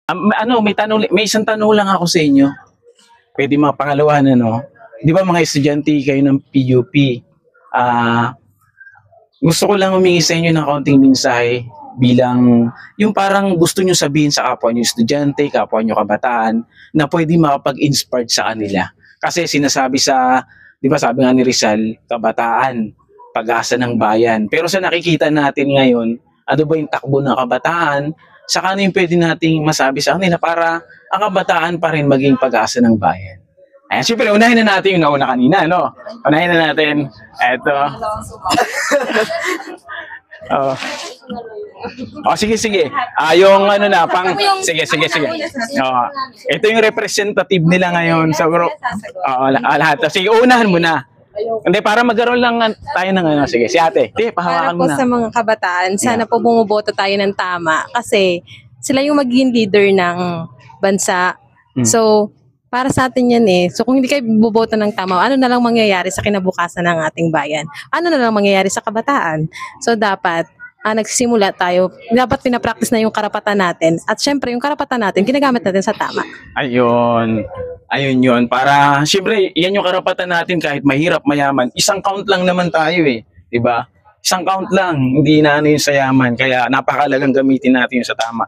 May isang tanong lang ako sa inyo. Pwede mapangalawahan, ano? Di ba mga estudyante kayo ng PUP? Gusto ko lang humingi sa inyo ng kaunting mensahe bilang yung parang gusto nyo sabihin sa kapwa nyo estudyante, kapwa nyo kabataan, na pwede makapag-inspire sa kanila. Kasi sinasabi di ba sabi nga ni Rizal, kabataan, pag-asa ng bayan. Pero sa nakikita natin ngayon, ano ba yung takbo ng kabataan, saka ano yung pwede nating masabi sa kanila para ang kabataan pa rin maging pag-asa ng bayan. Ayan, syempre, unahin na natin yung nauna kanina, no? Unahin na natin. Eto. Oh. Oh, sige. Yung ano na, sige. Oh. Ito yung representative nila ngayon sa group. Lahat. Sige, unahan mo na. Hindi, para magkaroon lang tayo ng ano. Sige, si ate. Hindi, pahawakan mo na. Para po sa mga kabataan, sana po bumuboto tayo ng tama kasi sila yung magiging leader ng bansa. So, para sa atin yan eh. So, kung hindi kayo buboto ng tama, ano na lang mangyayari sa kinabukasan ng ating bayan? Ano na lang mangyayari sa kabataan? So, dapat nagsisimula tayo, dapat pinapractice na yung karapatan natin. At syempre, yung karapatan natin, ginagamit natin sa tama. Ayun yun. Para, syempre, yan yung karapatan natin kahit mahirap, mayaman. Isang count lang naman tayo eh. Diba? Isang count lang. Hindi na ano yung sa yaman. Kaya napakalagang gamitin natin yung sa tama.